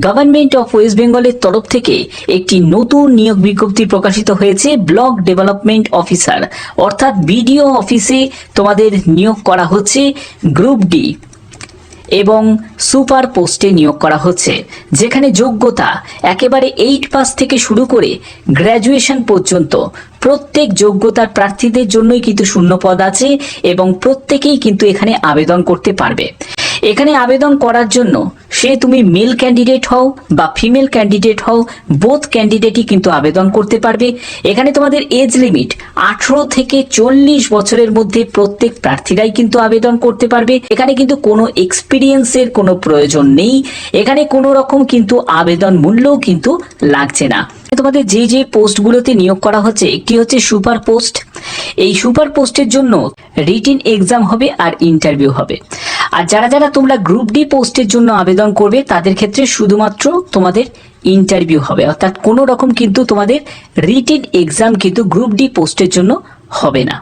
Government of West বেঙ্গলের তরফ থেকে একটি নতুন নিয়োগ বিজ্ঞপ্তি প্রকাশিত হয়েছে। ব্লক ডেভেলপমেন্ট অফিসার অর্থাৎ বিডিও অফিসে তোমাদের নিয়োগ করা হচ্ছে গ্রুপ ডি এবং সুপার পোস্টে নিয়োগ করা হচ্ছে, যেখানে যোগ্যতা একেবারে 8 পাস থেকে শুরু করে গ্র্যাজুয়েশন পর্যন্ত প্রত্যেক যোগ্যতার প্রার্থীদের জন্যই কিন্তু শূন্য পদ আছে এবং প্রত্যেকেই কিন্তু এখানে আবেদন করতে পারবে। এখানে আবেদন করার জন্য সে তুমি মেল ক্যান্ডিডেট হও বা ফিমেল ক্যান্ডিডেট হও, বোথ ক্যান্ডিডেটই কিন্তু আবেদন করতে পারবে। এখানে তোমাদের এজ লিমিট 18 থেকে 40 বছরের মধ্যে প্রত্যেক প্রার্থীরাই কিন্তু আবেদন করতে পারবে। এখানে কিন্তু কোনো এক্সপিরিয়েন্সের কোনো প্রয়োজন নেই, এখানে কোনো রকম কিন্তু আবেদন মূল্যও কিন্তু লাগছে না। তোমাদের যে যে পোস্টগুলোতে নিয়োগ করা হচ্ছে, একটি হচ্ছে সুপার পোস্ট। এই সুপার পোস্টের জন্য রিটেন এক্সাম হবে আর ইন্টারভিউ হবে। আর যারা যারা তোমরা গ্রুপ ডি পোস্টের জন্য আবেদন করবে তাদের ক্ষেত্রে শুধুমাত্র তোমাদের ইন্টারভিউ হবে, অর্থাৎ কোনো রকম কিন্তু তোমাদের রিটেন এক্সাম কিন্তু গ্রুপ ডি পোস্টের জন্য হবে না।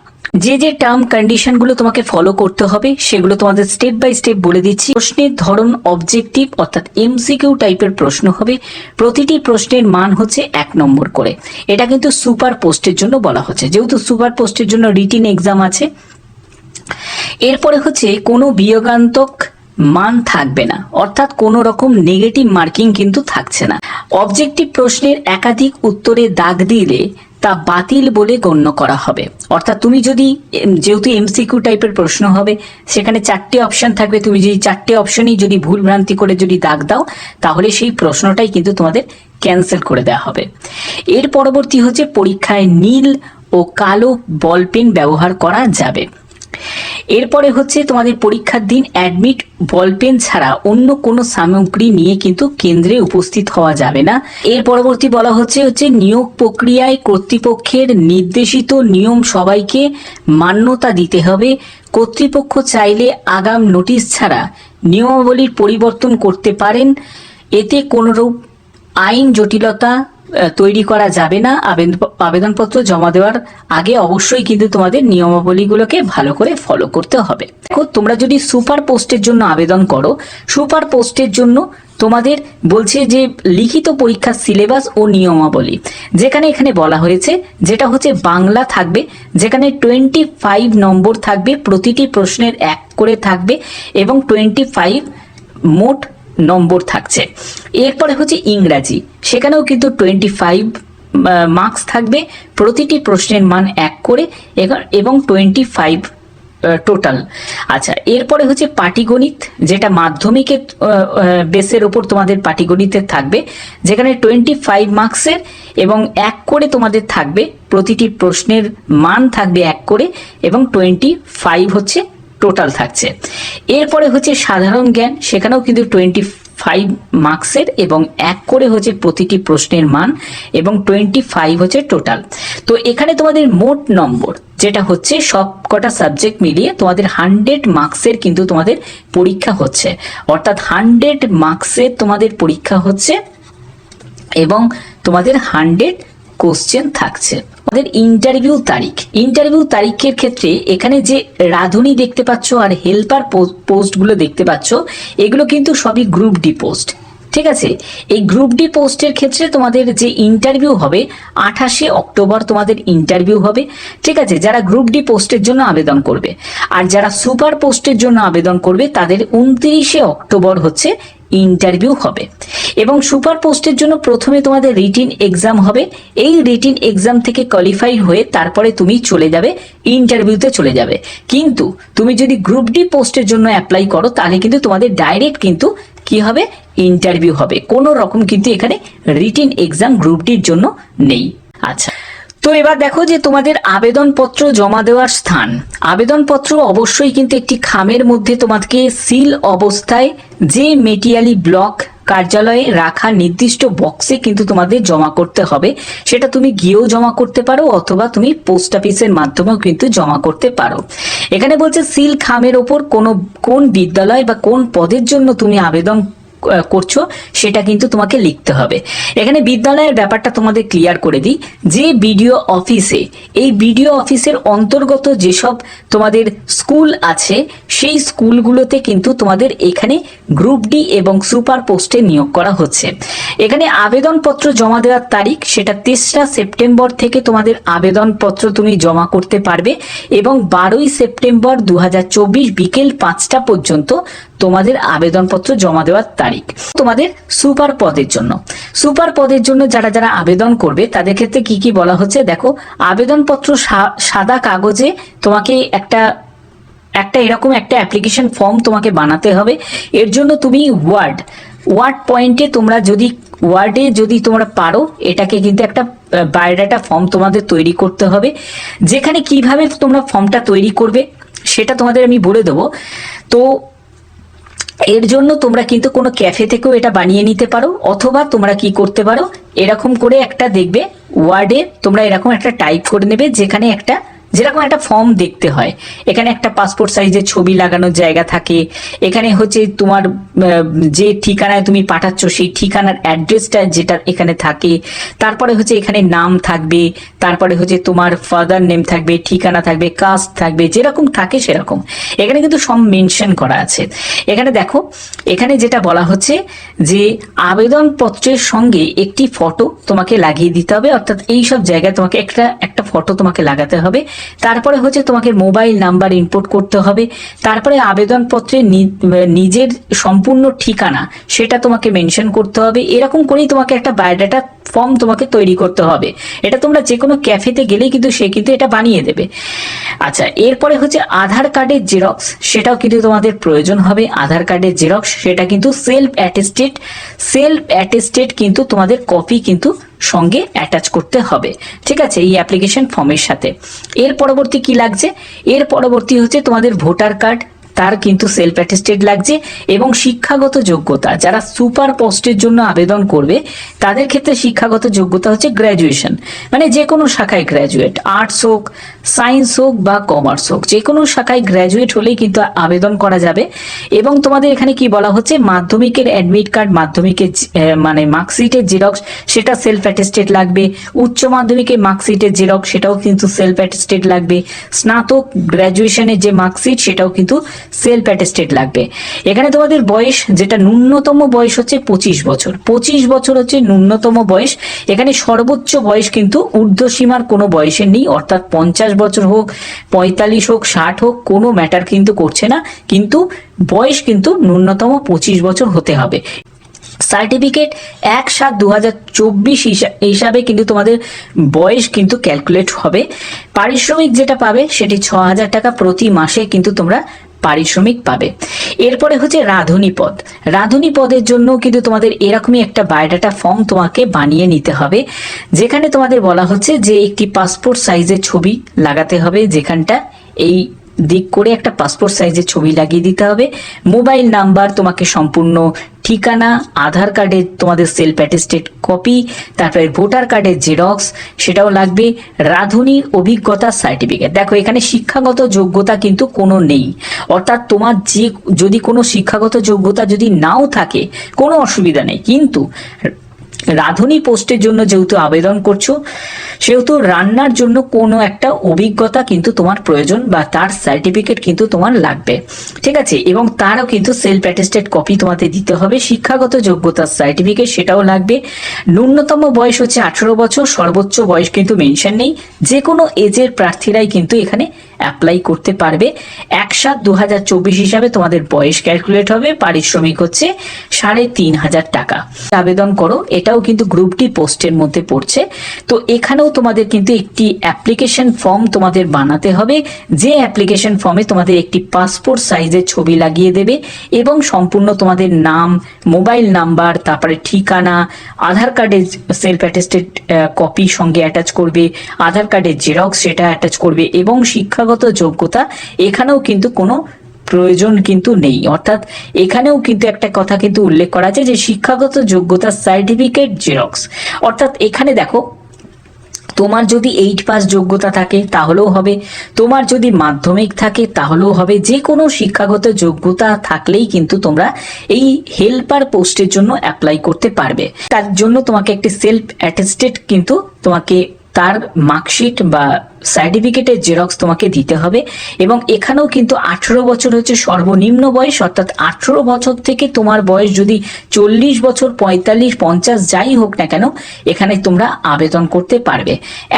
যে যে টার্ম কন্ডিশনগুলো তোমাকে ফলো করতে হবে সেগুলো তোমাদের স্টেপ বাই স্টেপ বলে দিচ্ছি। প্রশ্নের ধরন অবজেক্টিভ অর্থাৎ এমসিকিউ টাইপের প্রশ্ন হবে। প্রতিটি প্রশ্নের মান হচ্ছে 1 নম্বর করে। এটা কিন্তু সুপার পোস্টের জন্য বলা হচ্ছে, যেহেতু সুপার পোস্টের জন্য রিটেন এক্সাম আছে। এরপরে হচ্ছে কোনো বিয়োগান্তক মান থাকবে না, অর্থাৎ কোনো রকম নেগেটিভ মার্কিং কিন্তু থাকছে না। অবজেক্টিভ প্রশ্নের একাধিক উত্তরে দাগ দিলে তা বাতিল বলে গণ্য করা হবে। অর্থাৎ তুমি যদি, যেহেতু এমসিকিউ টাইপের প্রশ্ন হবে, সেখানে 4টে অপশন থাকবে, তুমি যদি 4টে অপশনই যদি ভুল ভ্রান্তি করে যদি দাগ দাও তাহলে সেই প্রশ্নটাই কিন্তু তোমাদের ক্যান্সেল করে দেওয়া হবে। এর পরবর্তী হচ্ছে পরীক্ষায় নীল ও কালো বল পেন ব্যবহার করা যাবে। এরপরে হচ্ছে তোমাদের পরীক্ষার দিন অ্যাডমিট বল পেন ছাড়া অন্য কোনো সামগ্রী নিয়ে কিন্তু কেন্দ্রে উপস্থিত হওয়া যাবে না। এর পরবর্তী বলা হচ্ছে নিয়োগ প্রক্রিয়ায় কর্তৃপক্ষের নির্দেশিত নিয়ম সবাইকে মান্যতা দিতে হবে। কর্তৃপক্ষ চাইলে আগাম নোটিশ ছাড়া নিয়মাবলীর পরিবর্তন করতে পারেন। এতে কোনরূপ আইন জটিলতা তৈরি করা যাবে না। আবেদনপত্র জমা দেওয়ার আগে অবশ্যই কিন্তু তোমাদের নিয়মাবলীগুলোকে ভালো করে ফলো করতে হবে। দেখো, তোমরা যদি সুপার পোস্টের জন্য আবেদন করো, সুপার পোস্টের জন্য তোমাদের বলছে যে লিখিত পরীক্ষার সিলেবাস ও নিয়মাবলী, যেখানে এখানে বলা হয়েছে যেটা হচ্ছে বাংলা থাকবে, যেখানে 25 নম্বর থাকবে, প্রতিটি প্রশ্নের 1 করে থাকবে এবং 25 মোট নম্বর থাকছে। এরপরে হচ্ছে ইংরাজি, সেখানেও কিন্তু 25 মার্কস থাকবে, প্রতিটি প্রশ্নের মান 1 করে এবং 25 টোটাল। আচ্ছা, এরপরে হচ্ছে পাটিগণিত, যেটা মাধ্যমিকের বেসের ওপর তোমাদের পাটিগণিতের থাকবে, যেখানে 25 মার্কসের এবং 1 করে তোমাদের থাকবে, প্রতিটি প্রশ্নের মান থাকবে 1 করে এবং 25 হচ্ছে টোটাল থাকছে। এরপরে হচ্ছে সাধারণ জ্ঞান, সেখানেও কিন্তু 25 মার্কসের এবং 1 করে হচ্ছে প্রতিটি প্রশ্নের মান এবং 25 হচ্ছে টোটাল। তো এখানে তোমাদের মোট নম্বর যেটা হচ্ছে সব কটা সাবজেক্ট মিলিয়ে তোমাদের 100 মার্কসের কিন্তু তোমাদের পরীক্ষা হচ্ছে, অর্থাৎ 100 মার্কসের তোমাদের পরীক্ষা হচ্ছে এবং তোমাদের 100 কোশ্চেন থাকছে। আমাদের ইন্টারভিউ তারিখের ক্ষেত্রে এখানে যে রাঁধুনি দেখতে পাচ্ছ আর হেল্পার পোস্টগুলো দেখতে পাচ্ছ, এগুলো কিন্তু সবই গ্রুপ ডি পোস্ট। ঠিক আছে, এই গ্রুপ ডি পোস্টের ক্ষেত্রে তোমাদের যে ইন্টারভিউ হবে 28শে অক্টোবর তোমাদের ইন্টারভিউ হবে। ঠিক আছে, যারা গ্রুপ ডি পোস্টের জন্য আবেদন করবে, আর যারা সুপার পোস্টের জন্য আবেদন করবে তাদের 29শে অক্টোবর হচ্ছে ইন্টারভিউ হবে। এবং সুপার পোস্টের জন্য প্রথমে তোমাদের রিটেন এক্সাম হবে। এই রিটেন এক্সাম থেকে কোয়ালিফাই হয়ে তারপরে তুমি চলে যাবে ইন্টারভিউতে চলে যাবে। কিন্তু তুমি যদি গ্রুপ ডি পোস্টের জন্য অ্যাপ্লাই করো তাহলে কিন্তু তোমাদের ডাইরেক্ট কিন্তু কি হবে, ইন্টারভিউ হবে। কোনো রকম কিন্তু এখানে রিটেন এক্সাম গ্রুপ ডির জন্য নেই। আচ্ছা, তো এবার দেখো যে তোমাদের আবেদনপত্র জমা দেওয়ার স্থান। আবেদনপত্র অবশ্যই কিন্তু একটি খামের মধ্যে তোমাকে সিল অবস্থায় যে মেটিয়ালি ব্লক কার্যালয়ে রাখা নির্দিষ্ট বক্সে কিন্তু তোমাদের জমা করতে হবে। সেটা তুমি গিয়েও জমা করতে পারো অথবা তুমি পোস্ট অফিসের মাধ্যমেও কিন্তু জমা করতে পারো। এখানে বলছে সিল খামের ওপর কোন বিদ্যালয় বা কোন পদের জন্য তুমি আবেদন করছো সেটা কিন্তু তোমাকে লিখতে হবে। এখানে বিদ্যালয়ের ব্যাপারটা তোমাদের ক্লিয়ার করে দিই, যে বিডিও অফিসে, এই বিডিও অফিসের অন্তর্গত যেসব তোমাদের স্কুল আছে সেই স্কুলগুলোতে কিন্তু তোমাদের এখানে গ্রুপ ডি এবং সুপার পোস্টে নিয়োগ করা হচ্ছে। এখানে আবেদনপত্র জমা দেওয়ার তারিখ সেটা 3রা সেপ্টেম্বর থেকে তোমাদের আবেদনপত্র তুমি জমা করতে পারবে এবং 12ই সেপ্টেম্বর 2024 বিকেল 5টা পর্যন্ত তোমাদের আবেদনপত্র জমা দেওয়ার তারিখ। তোমাদের সুপার পদের জন্য যারা যারা আবেদন করবে তাদের ক্ষেত্রে কি কি বলা হচ্ছে দেখো, আবেদনপত্র সাদা কাগজে তোমাকে একটা এরকম একটা অ্যাপ্লিকেশন ফর্ম তোমাকে বানাতে হবে। এর জন্য তুমি ওয়ার্ড পয়েন্টে তোমরা ওয়ার্ডে যদি তোমরা পারো, এটাকে কিন্তু একটা বায়োডাটা ফর্ম তোমাদের তৈরি করতে হবে। যেখানে কিভাবে তোমরা ফর্মটা তৈরি করবে সেটা তোমাদের আমি বলে দেবো। তো এর জন্য তোমরা কিন্তু কোনো ক্যাফে থেকেও এটা বানিয়ে নিতে পারো, অথবা তোমরা কি করতে পারো, এরকম করে একটা দেখবে ওয়ার্ডে তোমরা এরকম একটা টাইপ করে নেবে, যেখানে যেরকম একটা ফর্ম দেখতে হয়। এখানে একটা পাসপোর্ট সাইজের ছবি লাগানোর জায়গা থাকে, এখানে হচ্ছে তোমার যে ঠিকানায় তুমি পাঠাচ্ছ সেই ঠিকানার অ্যাড্রেসটা যেটা এখানে থাকে, তারপরে হচ্ছে এখানে নাম থাকবে, তারপরে হচ্ছে তোমার ফাদার নেম থাকবে, ঠিকানা থাকবে, কাস্ট থাকবে, যেরকম থাকে সেরকম এখানে কিন্তু সব মেনশন করা আছে। এখানে দেখো, এখানে যেটা বলা হচ্ছে যে আবেদনপত্রের সঙ্গে একটি ফটো তোমাকে লাগিয়ে দিতে হবে, অর্থাৎ এই সব জায়গায় তোমাকে একটা ফটো তোমাকে লাগাতে হবে। তারপরে হচ্ছে তোমাকে মোবাইল নাম্বার ইনপুট করতে হবে, তারপরে আবেদনপত্রে নিজের সম্পূর্ণ ঠিকানা সেটা তোমাকে মেনশন করতে হবে। এরকম করেই তোমাকে একটা বায়োডাটা ফর্ম তোমাকে তৈরি করতে হবে। এটা তোমরা যে কোনো ক্যাফেতে গেলেই কিন্তু সে কিন্তু এটা বানিয়ে দেবে। আচ্ছা, এরপরে হচ্ছে আধার কার্ডের জেরক্স, সেটাও কিন্তু তোমাদের প্রয়োজন হবে। আধার কার্ডের জেরক্স সেটা কিন্তু সেলফ অ্যাটেস্টেড কিন্তু তোমাদের কপি কিন্তু সঙ্গে অ্যাটাচ করতে হবে, ঠিক আছে, এই অ্যাপ্লিকেশন ফর্মের সাথে। এর পরবর্তী কি লাগছে, এর পরবর্তী হচ্ছে তোমাদের ভোটার কার্ড, তার কিন্তু সেলফ অ্যাটেস্টেড লাগছে, এবং শিক্ষাগত যোগ্যতা। যারা সুপার পোস্টের জন্য আবেদন করবে তাদের ক্ষেত্রে শিক্ষাগত যোগ্যতা হচ্ছে গ্র্যাজুয়েশন, মানে যে কোনো শাখায় গ্র্যাজুয়েট, আর্টস হোক, সায়েন্স হোক বা কমার্স হোক, যে কোনো শাখায় গ্র্যাজুয়েট হলেই কিন্তু আবেদন করা যাবে। এবং তোমাদের এখানে কি বলা হচ্ছে, মাধ্যমিকের অ্যাডমিট কার্ড, মাধ্যমিকের মানে মার্কশিটের জেরক্স সেটা সেলফ অ্যাটেস্টেড লাগবে, উচ্চ মাধ্যমিকের মার্কশিটের জেরক্স সেটাও কিন্তু সেলফ অ্যাটেস্টেড লাগবে, স্নাতক গ্র্যাজুয়েশনের যে মার্কশিট সেটাও কিন্তু সেলফ অ্যাটেস্টেড লাগবে। এখানে তোমাদের বয়স, যেটা ন্যূনতম বয়স হচ্ছে 25 বছর, 25 বছর হচ্ছে ন্যূনতম বয়স। এখানে সর্বোচ্চ বয়স কিন্তু ঊর্ধ্বসীমার কোনো বয়সের নেই, অর্থাৎ 50 বছর হোক, 45 হোক, 60 হোক, কোনো ম্যাটার কিন্তু করছে না, কিন্তু বয়স কিন্তু ন্যূনতম 25 বছর হতে হবে। সার্টিফিকেট 1/7/2024 হিসাবে কিন্তু তোমাদের বয়স কিন্তু ক্যালকুলেট হবে। পারিশ্রমিক যেটা পাবে সেটি 6000 টাকা প্রতি মাসে কিন্তু তোমরা পারিশ্রমিক পাবে। এরপরে হচ্ছে রাঁধুনি পদের জন্য কিন্তু তোমাদের এরকমই একটা বায়োডাটা ফর্ম তোমাকে বানিয়ে নিতে হবে, যেখানে তোমাদের বলা হচ্ছে যে একটি পাসপোর্ট সাইজের ছবি লাগাতে হবে, যেখানটা এই দিক করে একটা পাসপোর্ট সাইজের ছবি লাগিয়ে দিতে হবে। মোবাইল নাম্বার, তোমাকে সম্পূর্ণ ঠিকানা, আধার কার্ডের তোমাদের সেলফ অ্যাটেস্টেড কপি, তারপরে ভোটার কার্ডের জেরক্স সেটাও লাগবে, রাঁধুনির অভিজ্ঞতা সার্টিফিকেট। দেখো, এখানে শিক্ষাগত যোগ্যতা কিন্তু কোনো নেই, অর্থাৎ তোমার যদি কোনো শিক্ষাগত যোগ্যতা যদি নাও থাকে কোনো অসুবিধা নেই, কিন্তু রাঁধুনি পোস্টের জন্য যেহেতু আবেদন করছো সেহেতু রান্নার জন্য কোনো একটা অভিজ্ঞতা কিন্তু তোমার প্রয়োজন, বা তার সার্টিফিকেট কিন্তু তোমার লাগবে, ঠিক আছে, এবং তারও কিন্তু সেলফ অ্যাটেস্টেড কপি তোমাদের দিতে হবে। শিক্ষাগত যোগ্যতার সার্টিফিকেট সেটাও লাগবে। ন্যূনতম বয়স হচ্ছে 18 বছর, সর্বোচ্চ বয়স কিন্তু মেনশন নেই, যে কোনো এজের প্রার্থীরাই কিন্তু এখানে অ্যাপ্লাই করতে পারবে। 1/7/2024 হিসাবে তোমাদের বয়স ক্যালকুলেট হবে। পারিশ্রমিক হচ্ছে 3500 টাকা। আবেদন করো, এটাও কিন্তু গ্রুপ ডি পোস্টের মধ্যে পড়ছে। তো এখানেও তোমাদের কিন্তু একটি অ্যাপ্লিকেশন ফর্ম তোমাদের বানাতে হবে, যে অ্যাপ্লিকেশন ফর্মে তোমাদের একটি পাসপোর্ট সাইজের ছবি লাগিয়ে দেবে এবং সম্পূর্ণ তোমাদের নাম, মোবাইল নাম্বার, তারপরে ঠিকানা, আধার কার্ডের সেলফ অ্যাটেস্টেড কপি সঙ্গে অ্যাটাচ করবে, আধার কার্ডের জেরক্স সেটা অ্যাটাচ করবে, এবং শিক্ষাগত যোগ্যতা এখানেও কিন্তু কোনো প্রয়োজন কিন্তু নেই, অর্থাৎ এখানেও কিন্তু একটা কথা কিন্তু উল্লেখ করা আছে যে শিক্ষাগত যোগ্যতা সার্টিফিকেট জেরক্স। অর্থাৎ এখানে দেখো, তোমার যদি 8 পাস যোগ্যতা থাকে তাহলেও হবে, তোমার যদি মাধ্যমিক থাকে তাহলেও হবে, যে কোনো শিক্ষাগত যোগ্যতা থাকলেই কিন্তু তোমরা এই হেল্পার পোস্টের জন্য অ্যাপ্লাই করতে পারবে। তার জন্য তোমাকে একটি সেলফ অ্যাটেস্টেড কিন্তু তোমাকে তার মার্কশিট বা সার্টিফিকেটের জেরক্স তোমাকে দিতে হবে। এবং এখানেও কিন্তু 18 বছর হচ্ছে সর্বনিম্ন বয়স, অর্থাৎ 18 বছর থেকে তোমার বয়স যদি 40 বছর, 45, 50 যাই হোক না কেন, এখানে তোমরা আবেদন করতে পারবে।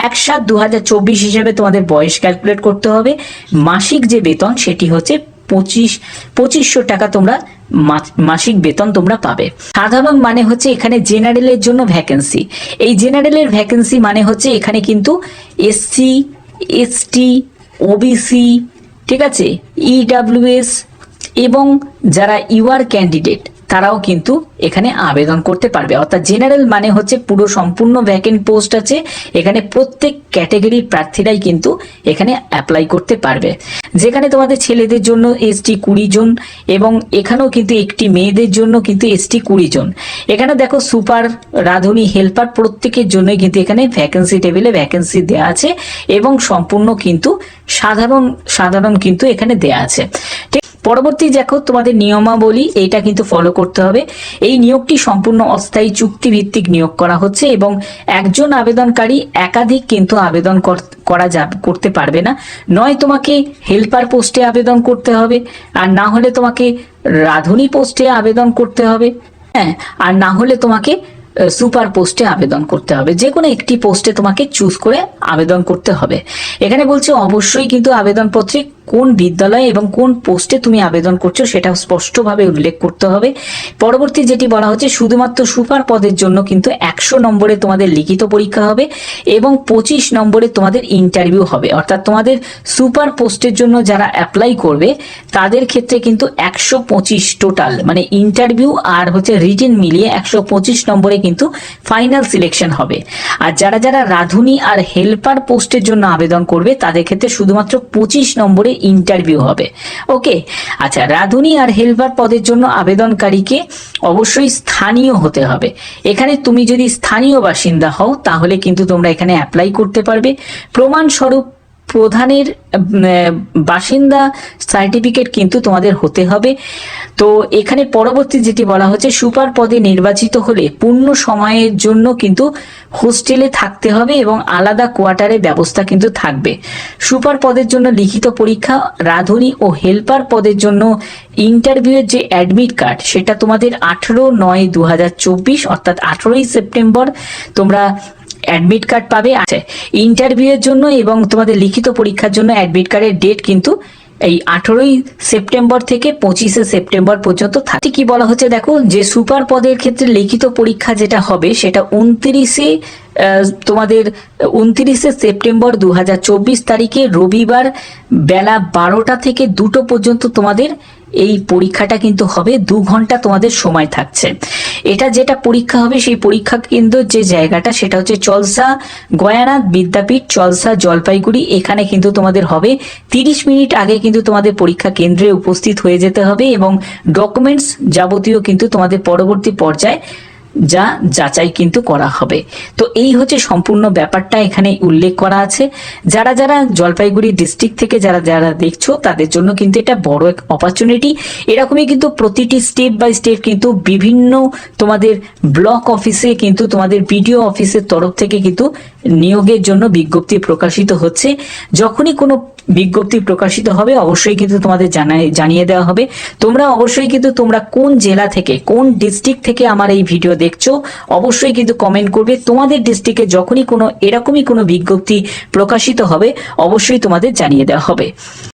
1/7/2024 হিসেবে তোমাদের বয়স ক্যালকুলেট করতে হবে। মাসিক যে বেতন সেটি হচ্ছে 2500 টাকা তোমরা মাসিক বেতন তোমরা পাবে। সাধারণ মানে হচ্ছে এখানে জেনারেলের জন্য ভ্যাকেন্সি। এই জেনারেলের ভ্যাকেন্সি মানে হচ্ছে এখানে কিন্তু এসসি, এসটি, ওবিসি, ঠিক আছে, ইডব্লিউএস এবং যারা ইউআর ক্যান্ডিডেট তারাও কিন্তু এখানে আবেদন করতে পারবে। অর্থাৎ জেনারেল মানে হচ্ছে পুরো সম্পূর্ণ ভ্যাকেন্ট পোস্ট আছে, এখানে প্রত্যেক ক্যাটাগরির প্রার্থীরাই কিন্তু এখানে অ্যাপ্লাই করতে পারবে। যেখানে তোমাদের ছেলেদের জন্য এসটি 20 জন এবং এখানেও কিন্তু একটি মেয়েদের জন্য কিন্তু এসটি 20 জন। এখানে দেখো সুপার, রাঁধুনি, হেল্পার প্রত্যেকের জন্যই কিন্তু এখানে ভ্যাকেন্সি টেবিলে ভ্যাকেন্সি দেওয়া আছে এবং সম্পূর্ণ কিন্তু সাধারণ কিন্তু এখানে দেওয়া আছে। পরবর্তী দেখো তোমাদের নিয়মাবলী, এইটা কিন্তু ফলো করতে হবে। এই নিয়োগটি সম্পূর্ণ অস্থায়ী চুক্তিভিত্তিক নিয়োগ করা হচ্ছে এবং একজন আবেদনকারী একাধিক কিন্তু আবেদন করতে পারবে না। নয় তোমাকে হেল্পার পোস্টে আবেদন করতে হবে, আর না হলে তোমাকে রাঁধুনি পোস্টে আবেদন করতে হবে, হ্যাঁ, আর না হলে তোমাকে সুপার পোস্টে আবেদন করতে হবে। যে কোনো একটি পোস্টে তোমাকে চুজ করে আবেদন করতে হবে। এখানে বলছে অবশ্যই কিন্তু আবেদনপত্রে কোন বিদ্যালয় এবং কোন পোস্টে তুমি আবেদন করছো সেটা স্পষ্টভাবে উল্লেখ করতে হবে। পরবর্তী যেটি বলা হচ্ছে, শুধুমাত্র সুপার পদের জন্য কিন্তু 100 নম্বরে তোমাদের লিখিত পরীক্ষা হবে এবং 25 নম্বরে তোমাদের ইন্টারভিউ হবে। অর্থাৎ তোমাদের সুপার পোস্টের জন্য যারা অ্যাপ্লাই করবে তাদের ক্ষেত্রে কিন্তু 125 টোটাল, মানে ইন্টারভিউ আর হচ্ছে রিটেন মিলিয়ে 125 নম্বরে কিন্তু ফাইনাল সিলেকশন হবে। আর যারা রাঁধুনি আর হেল্পার পোস্টের জন্য আবেদন করবে তাদের ক্ষেত্রে শুধুমাত্র 25 নম্বরে ইন্টারভিউ হবে। ওকে, আচ্ছা, রাঁধুনি আর হেল্পার পদের জন্য আবেদনকারীকে অবশ্যই স্থানীয় হতে হবে। এখানে তুমি যদি স্থানীয় বাসিন্দা হও তাহলে কিন্তু তোমরা এখানে অ্যাপ্লাই করতে পারবে। প্রমাণস্বরূপ প্রধানের বাসিন্দা সার্টিফিকেট কিন্তু তোমাদের হতে হবে। তো এখানে পরবর্তী যেটি বলা হচ্ছে, সুপার পদে নির্বাচিত হলে পূর্ণ সময়ের জন্য কিন্তু হোস্টেলে থাকতে হবে এবং আলাদা কোয়ার্টারের ব্যবস্থা কিন্তু থাকবে। সুপার পদের জন্য লিখিত পরীক্ষা, রাঁধুনি ও হেল্পার পদের জন্য ইন্টারভিউয়ের যে অ্যাডমিট কার্ড সেটা তোমাদের 18/9/2024 অর্থাৎ 18ই সেপ্টেম্বর তোমরা অ্যাডমিট কার্ড পাবে। আচ্ছা, ইন্টারভিউয়ের জন্য এবং তোমাদের লিখিত পরীক্ষার জন্য অ্যাডমিট কার্ডের ডেট কিন্তু এই 18ই সেপ্টেম্বর থেকে 25শে সেপ্টেম্বর পর্যন্ত থাকে। কি বলা হচ্ছে দেখো, যে সুপার পদের ক্ষেত্রে লিখিত পরীক্ষা যেটা হবে সেটা 29শে সেপ্টেম্বর 2024 তারিখে রবিবার বেলা 12টা থেকে 2টো পর্যন্ত তোমাদের এই পরীক্ষাটা কিন্তু হবে। 2 ঘন্টা তোমাদের সময় থাকছে। এটা যেটা পরীক্ষা হবে সেই পরীক্ষা কেন্দ্র যে জায়গাটা সেটা হচ্ছে চলসা গয়ানাথ বিদ্যাপীঠ, চলসা, জলপাইগুড়ি। এখানে কিন্তু তোমাদের হবে। 30 মিনিট আগে কিন্তু তোমাদের পরীক্ষা কেন্দ্রে উপস্থিত হয়ে যেতে হবে এবং ডকুমেন্টস যাবতীয় কিন্তু তোমাদের পরবর্তী পর্যায়ে যা যাচাই কিন্তু করা হবে। তো এই হচ্ছে সম্পূর্ণ ব্যাপারটা এখানে উল্লেখ করা আছে। যারা জলপাইগুড়ি ডিস্ট্রিক্ট থেকে যারা দেখছো তাদের জন্য কিন্তু এটা বড় এক অপরচুনিটি। এরকমই কিন্তু প্রতিটি স্টেপ বাই স্টেপ কিন্তু বিভিন্ন তোমাদের ব্লক অফিসে কিন্তু তোমাদের বিডিও অফিসের তরফ থেকে কিন্তু নিয়োগের জন্য বিজ্ঞপ্তি প্রকাশিত হচ্ছে। যখনই কোনো বিজ্ঞপ্তি প্রকাশিত হবে অবশ্যই কিন্তু তোমাদের জানিয়ে দেওয়া হবে। তোমরা অবশ্যই কিন্তু তোমরা কোন জেলা থেকে, কোন ডিস্ট্রিক্ট থেকে আমার এই ভিডিও দেখছো অবশ্যই কিন্তু কমেন্ট করবে। তোমাদের ডিস্ট্রিক্টে যখনই কোনো এরকমই কোনো বিজ্ঞপ্তি প্রকাশিত হবে অবশ্যই তোমাদের জানিয়ে দেওয়া হবে।